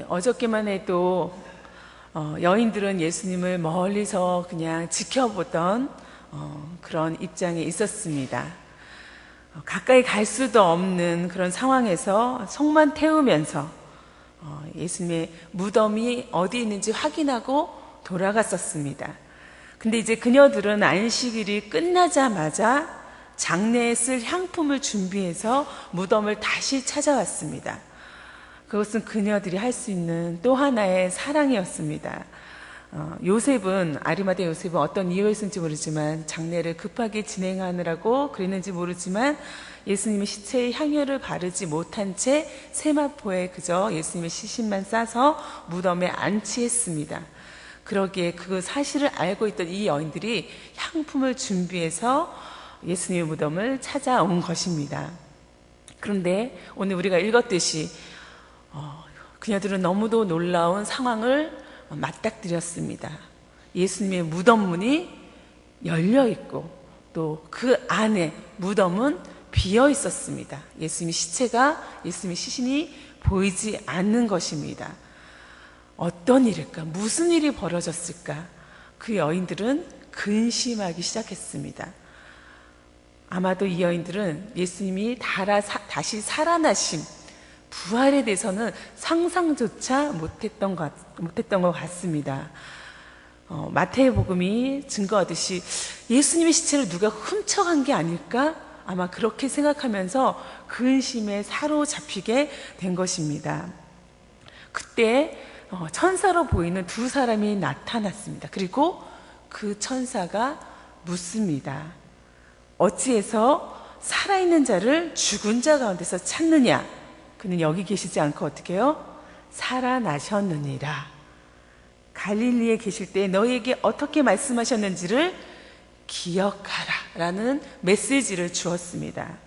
어저께만 해도 여인들은 예수님을 멀리서 그냥 지켜보던 그런 입장에 있었습니다. 가까이 갈 수도 없는 그런 상황에서 속만 태우면서 예수님의 무덤이 어디 있는지 확인하고 돌아갔었습니다. 근데 이제 그녀들은 안식일이 끝나자마자 장례에 쓸 향품을 준비해서 무덤을 다시 찾아왔습니다. 그것은 그녀들이 할 수 있는 또 하나의 사랑이었습니다. 아리마대 요셉은 어떤 이유였는지 모르지만 장례를 급하게 진행하느라고 그랬는지 모르지만 예수님의 시체에 향유를 바르지 못한 채 세마포에 그저 예수님의 시신만 싸서 무덤에 안치했습니다. 그러기에 그 사실을 알고 있던 이 여인들이 향품을 준비해서 예수님의 무덤을 찾아온 것입니다. 그런데 오늘 우리가 읽었듯이 그녀들은 너무도 놀라운 상황을 맞닥뜨렸습니다. 예수님의 무덤 문이 열려 있고 또 그 안에 무덤은 비어 있었습니다. 예수님의 시신이 보이지 않는 것입니다. 어떤 일일까? 무슨 일이 벌어졌을까? 그 여인들은 근심하기 시작했습니다. 아마도 이 여인들은 예수님이 다시 살아나심, 부활에 대해서는 상상조차 못했던 것 같습니다. 마태복음이 증거하듯이 예수님의 시체를 누가 훔쳐간 게 아닐까? 아마 그렇게 생각하면서 근심에 사로잡히게 된 것입니다. 그때 천사로 보이는 두 사람이 나타났습니다. 그리고 그 천사가 묻습니다. 어찌해서 살아있는 자를 죽은 자 가운데서 찾느냐? 그는 여기 계시지 않고 어떻게 해요? 살아나셨느니라. 갈릴리에 계실 때 너희에게 어떻게 말씀하셨는지를 기억하라 라는 메시지를 주었습니다.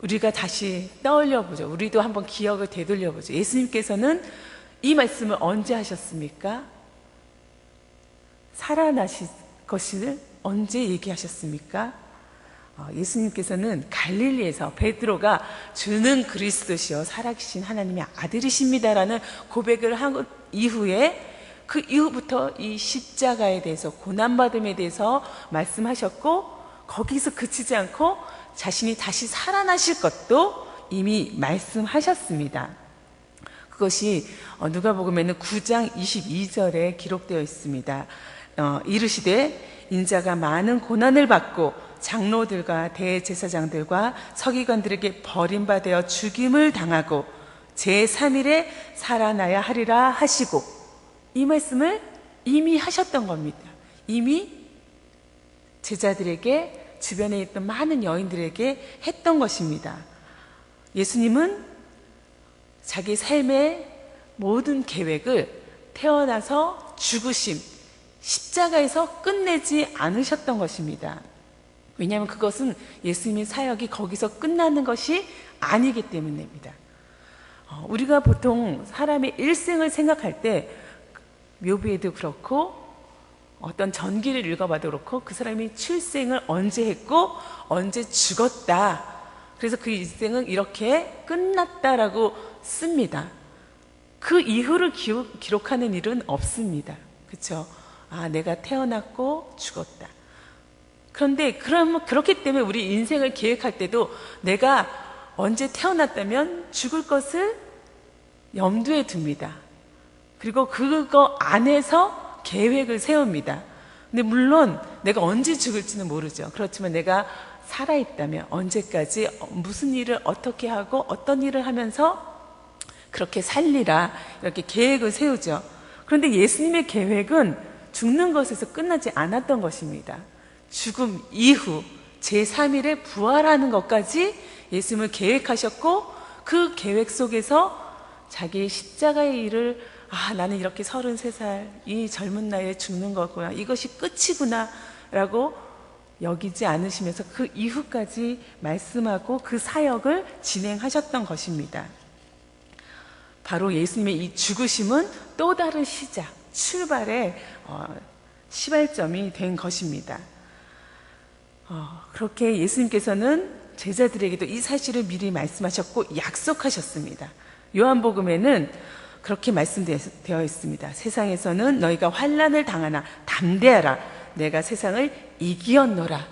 우리가 다시 떠올려보죠. 우리도 한번 기억을 되돌려보죠. 예수님께서는 이 말씀을 언제 하셨습니까? 살아나실 것을 언제 얘기하셨습니까? 예수님께서는 갈릴리에서 베드로가 주는 그리스도시요 살아계신 하나님의 아들이십니다라는 고백을 한 이후에 그 이후부터 이 십자가에 대해서 고난받음에 대해서 말씀하셨고 거기서 그치지 않고 자신이 다시 살아나실 것도 이미 말씀하셨습니다. 그것이 누가복음에는 9장 22절에 기록되어 있습니다. 이르시되 인자가 많은 고난을 받고 장로들과 대제사장들과 서기관들에게 버림받아 죽임을 당하고 제3일에 살아나야 하리라 하시고, 이 말씀을 이미 하셨던 겁니다. 이미 제자들에게, 주변에 있던 많은 여인들에게 했던 것입니다. 예수님은 자기 삶의 모든 계획을 태어나서 죽으심, 십자가에서 끝내지 않으셨던 것입니다. 왜냐하면 그것은 예수님의 사역이 거기서 끝나는 것이 아니기 때문입니다. 우리가 보통 사람의 일생을 생각할 때 묘비에도 그렇고 어떤 전기를 읽어봐도 그렇고 그 사람이 출생을 언제 했고 언제 죽었다, 그래서 그 일생은 이렇게 끝났다라고 씁니다. 그 이후를 기록하는 일은 없습니다. 그렇죠? 내가 태어났고 죽었다. 그런데 그렇기 때문에 우리 인생을 계획할 때도 내가 언제 태어났다면 죽을 것을 염두에 둡니다. 그리고 그거 안에서 계획을 세웁니다. 근데 물론 내가 언제 죽을지는 모르죠. 그렇지만 내가 살아있다면 언제까지 무슨 일을 어떻게 하고 어떤 일을 하면서 그렇게 살리라, 이렇게 계획을 세우죠. 그런데 예수님의 계획은 죽는 것에서 끝나지 않았던 것입니다. 죽음 이후 제3일에 부활하는 것까지 예수님을 계획하셨고, 그 계획 속에서 자기의 십자가의 일을 나는 이렇게 33살 이 젊은 나이에 죽는 거구나, 이것이 끝이구나 라고 여기지 않으시면서 그 이후까지 말씀하고 그 사역을 진행하셨던 것입니다. 바로 예수님의 이 죽으심은 또 다른 시작, 출발의 시발점이 된 것입니다. 그렇게 예수님께서는 제자들에게도 이 사실을 미리 말씀하셨고 약속하셨습니다. 요한복음에는 그렇게 말씀되어 있습니다. 세상에서는 너희가 환난을 당하나 담대하라. 내가 세상을 이기었노라.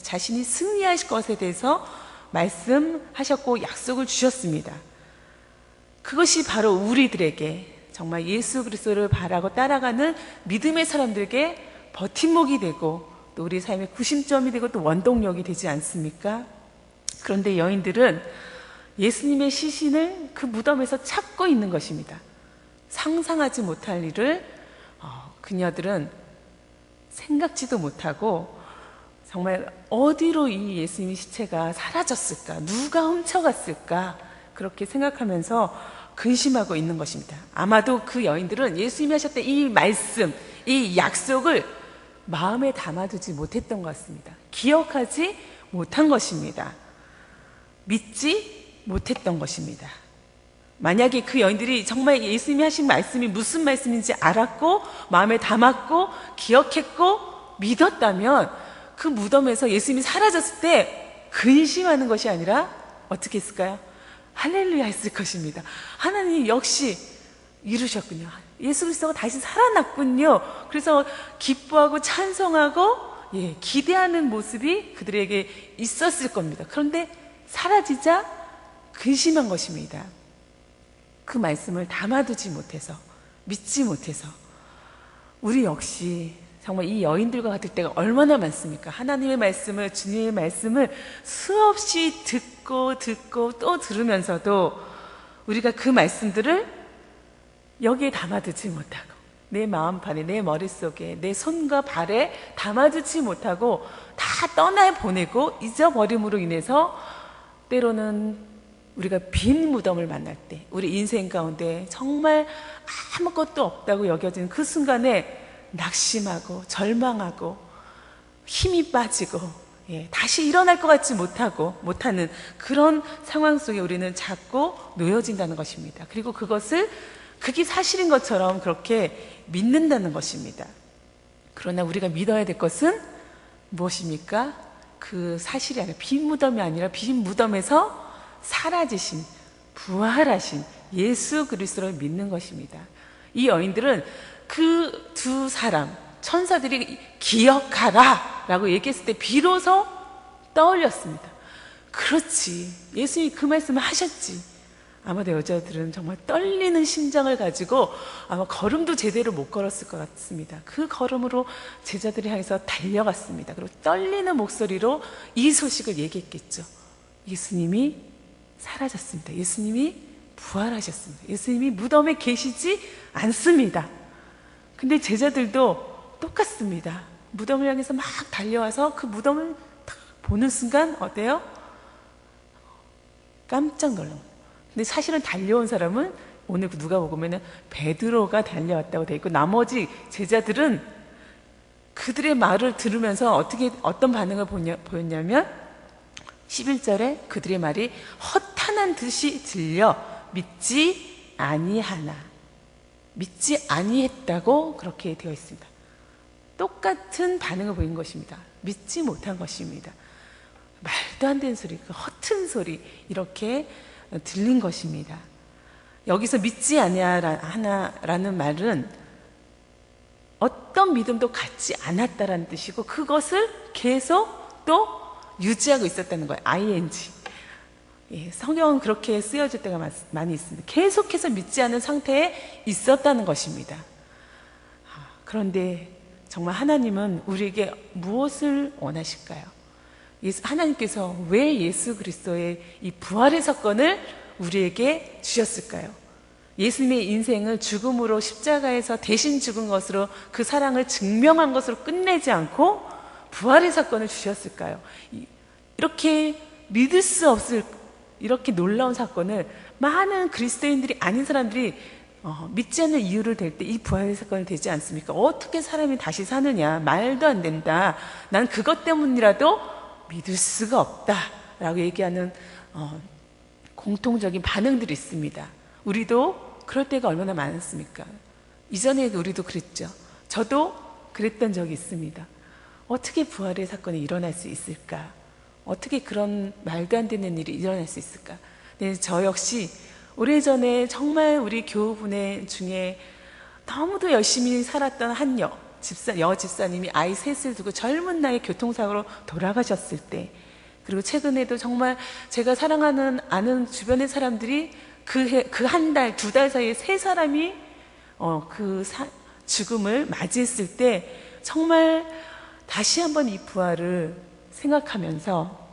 자신이 승리하실 것에 대해서 말씀하셨고 약속을 주셨습니다. 그것이 바로 우리들에게 정말 예수 그리스도를 바라고 따라가는 믿음의 사람들에게 버팀목이 되고 또 우리 삶의 구심점이 되고 또 원동력이 되지 않습니까? 그런데 여인들은 예수님의 시신을 그 무덤에서 찾고 있는 것입니다. 상상하지 못할 일을 그녀들은 생각지도 못하고 정말 어디로 이 예수님의 시체가 사라졌을까? 누가 훔쳐갔을까? 그렇게 생각하면서 근심하고 있는 것입니다. 아마도 그 여인들은 예수님이 하셨던 이 말씀, 이 약속을 마음에 담아두지 못했던 것 같습니다. 기억하지 못한 것입니다. 믿지 못했던 것입니다. 만약에 그 여인들이 정말 예수님이 하신 말씀이 무슨 말씀인지 알았고 마음에 담았고 기억했고 믿었다면 그 무덤에서 예수님이 사라졌을 때 근심하는 것이 아니라 어떻게 했을까요? 할렐루야 했을 것입니다. 하나님 역시 이루셨군요. 예수 그리스도가 다시 살아났군요. 그래서 기뻐하고 찬송하고 기대하는 모습이 그들에게 있었을 겁니다. 그런데 사라지자 근심한 것입니다. 그 말씀을 담아두지 못해서, 믿지 못해서 우리 역시 정말 이 여인들과 같을 때가 얼마나 많습니까? 하나님의 말씀을, 주님의 말씀을 수없이 듣고 또 들으면서도 우리가 그 말씀들을 여기에 담아두지 못하고 내 마음판에, 내 머릿속에, 내 손과 발에 담아두지 못하고 다 떠나보내고 잊어버림으로 인해서 때로는 우리가 빈 무덤을 만날 때, 우리 인생 가운데 정말 아무것도 없다고 여겨진 그 순간에 낙심하고 절망하고 힘이 빠지고 다시 일어날 것 같지 못하는 그런 상황 속에 우리는 자꾸 놓여진다는 것입니다. 그리고 그게 사실인 것처럼 그렇게 믿는다는 것입니다. 그러나 우리가 믿어야 될 것은 무엇입니까? 그 사실이 아니라 빈 무덤이 아니라 빈 무덤에서 사라지신, 부활하신 예수 그리스도를 믿는 것입니다. 이 여인들은 그 두 사람, 천사들이 기억하라 라고 얘기했을 때 비로소 떠올렸습니다. 그렇지, 예수님이 그 말씀을 하셨지. 아마도 여자들은 정말 떨리는 심장을 가지고 아마 걸음도 제대로 못 걸었을 것 같습니다. 그 걸음으로 제자들을 향해서 달려갔습니다. 그리고 떨리는 목소리로 이 소식을 얘기했겠죠. 예수님이 사라졌습니다. 예수님이 부활하셨습니다. 예수님이 무덤에 계시지 않습니다. 근데 제자들도 똑같습니다. 무덤을 향해서 막 달려와서 그 무덤을 딱 보는 순간 어때요? 깜짝 놀란 거예요. 근데 사실은 달려온 사람은 오늘 누가복음에는 베드로가 달려왔다고 되어 있고 나머지 제자들은 그들의 말을 들으면서 어떤 반응을 보였냐면 11절에 그들의 말이 허탄한 듯이 들려 믿지 아니했다고 그렇게 되어 있습니다. 똑같은 반응을 보인 것입니다. 믿지 못한 것입니다. 말도 안 되는 소리, 허튼 소리 이렇게 들린 것입니다. 여기서 믿지 아니하라는 말은 어떤 믿음도 갖지 않았다라는 뜻이고 그것을 계속 또 유지하고 있었다는 거예요. ing. 성경은 그렇게 쓰여질 때가 많이 있습니다. 계속해서 믿지 않은 상태에 있었다는 것입니다. 그런데 정말 하나님은 우리에게 무엇을 원하실까요? 하나님께서 왜 예수 그리스도의 이 부활의 사건을 우리에게 주셨을까요? 예수님의 인생을 죽음으로 십자가에서 대신 죽은 것으로 그 사랑을 증명한 것으로 끝내지 않고 부활의 사건을 주셨을까요? 이렇게 믿을 수 없을 이렇게 놀라운 사건을 많은 그리스도인들이 아닌 사람들이 믿지 않는 이유를 댈 때 이 부활의 사건이 되지 않습니까? 어떻게 사람이 다시 사느냐? 말도 안 된다. 난 그것 때문이라도 믿을 수가 없다 라고 얘기하는 공통적인 반응들이 있습니다. 우리도 그럴 때가 얼마나 많습니까? 이전에도 우리도 그랬죠. 저도 그랬던 적이 있습니다. 어떻게 부활의 사건이 일어날 수 있을까? 어떻게 그런 말도 안 되는 일이 일어날 수 있을까? 근데 저 역시 오래전에 정말 우리 교우분의 중에 너무도 열심히 살았던 한 여집사님이 아이 셋을 두고 젊은 나이에 교통사고로 돌아가셨을 때, 그리고 최근에도 정말 제가 사랑하는 아는 주변의 사람들이 그 한 달, 두 달 사이에 세 사람이 죽음을 맞이했을 때 정말 다시 한번 이 부활을 생각하면서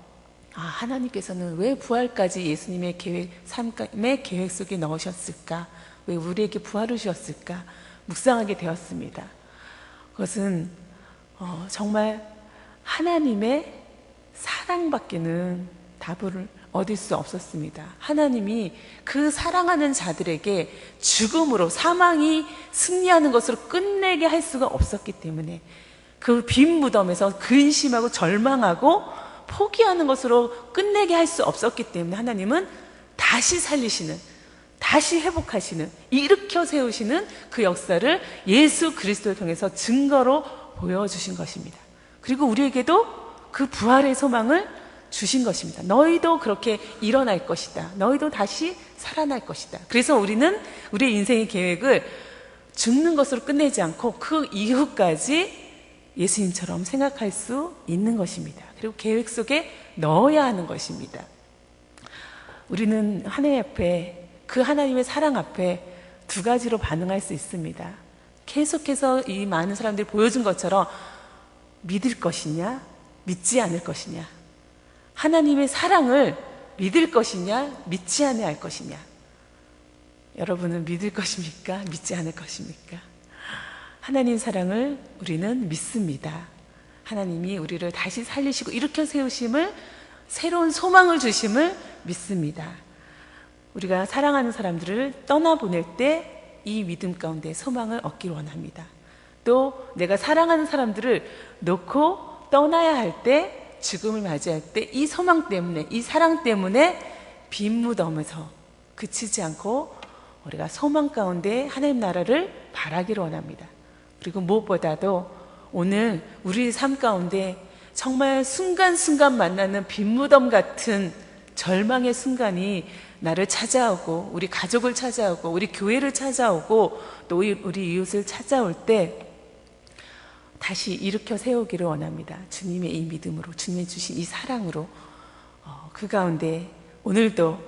하나님께서는 왜 부활까지 예수님의 삶의 계획 속에 넣으셨을까? 왜 우리에게 부활을 주셨을까? 묵상하게 되었습니다. 그것은 정말 하나님의 사랑밖에는 답을 얻을 수 없었습니다. 하나님이 그 사랑하는 자들에게 죽음으로, 사망이 승리하는 것으로 끝내게 할 수가 없었기 때문에, 그 빈 무덤에서 근심하고 절망하고 포기하는 것으로 끝내게 할 수 없었기 때문에 하나님은 다시 살리시는, 다시 회복하시는, 일으켜 세우시는 그 역사를 예수 그리스도를 통해서 증거로 보여주신 것입니다. 그리고 우리에게도 그 부활의 소망을 주신 것입니다. 너희도 그렇게 일어날 것이다. 너희도 다시 살아날 것이다. 그래서 우리는 우리의 인생의 계획을 죽는 것으로 끝내지 않고 그 이후까지 예수님처럼 생각할 수 있는 것입니다. 그리고 계획 속에 넣어야 하는 것입니다. 우리는 하나님 앞에, 그 하나님의 사랑 앞에 두 가지로 반응할 수 있습니다. 계속해서 이 많은 사람들이 보여준 것처럼 믿을 것이냐, 믿지 않을 것이냐, 하나님의 사랑을 믿을 것이냐, 믿지 않을 것이냐. 여러분은 믿을 것입니까? 믿지 않을 것입니까? 하나님 사랑을 우리는 믿습니다. 하나님이 우리를 다시 살리시고 일으켜 세우심을, 새로운 소망을 주심을 믿습니다. 우리가 사랑하는 사람들을 떠나보낼 때 이 믿음 가운데 소망을 얻기를 원합니다. 또 내가 사랑하는 사람들을 놓고 떠나야 할 때, 죽음을 맞이할 때 이 소망 때문에, 이 사랑 때문에 빈 무덤에서 그치지 않고 우리가 소망 가운데 하나님 나라를 바라기를 원합니다. 그리고 무엇보다도 오늘 우리의 삶 가운데 정말 순간순간 만나는 빈 무덤 같은 절망의 순간이 나를 찾아오고, 우리 가족을 찾아오고, 우리 교회를 찾아오고, 또 우리 이웃을 찾아올 때 다시 일으켜 세우기를 원합니다. 주님의 이 믿음으로, 주님이 주신 이 사랑으로, 그 가운데 오늘도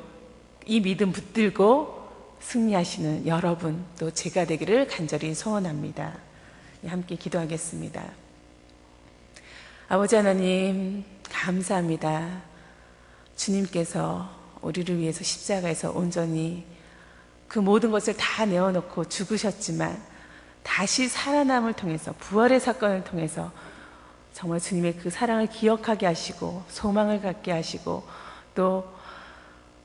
이 믿음 붙들고 승리하시는 여러분, 또 제가 되기를 간절히 소원합니다. 함께 기도하겠습니다. 아버지 하나님, 감사합니다. 주님께서 우리를 위해서 십자가에서 온전히 그 모든 것을 다 내어놓고 죽으셨지만 다시 살아남을 통해서, 부활의 사건을 통해서 정말 주님의 그 사랑을 기억하게 하시고 소망을 갖게 하시고 또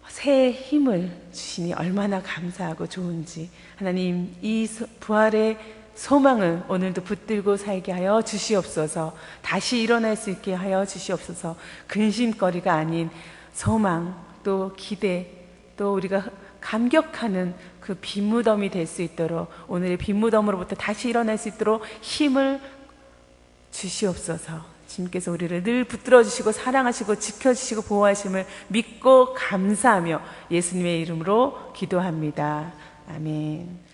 새 힘을 주시니 얼마나 감사하고 좋은지, 하나님 이 부활의 소망을 오늘도 붙들고 살게 하여 주시옵소서. 다시 일어날 수 있게 하여 주시옵소서. 근심거리가 아닌 소망, 또 기대, 또 우리가 감격하는 그 빈무덤이 될 수 있도록, 오늘의 빈무덤으로부터 다시 일어날 수 있도록 힘을 주시옵소서. 주님께서 우리를 늘 붙들어 주시고 사랑하시고 지켜주시고 보호하심을 믿고 감사하며 예수님의 이름으로 기도합니다. 아멘.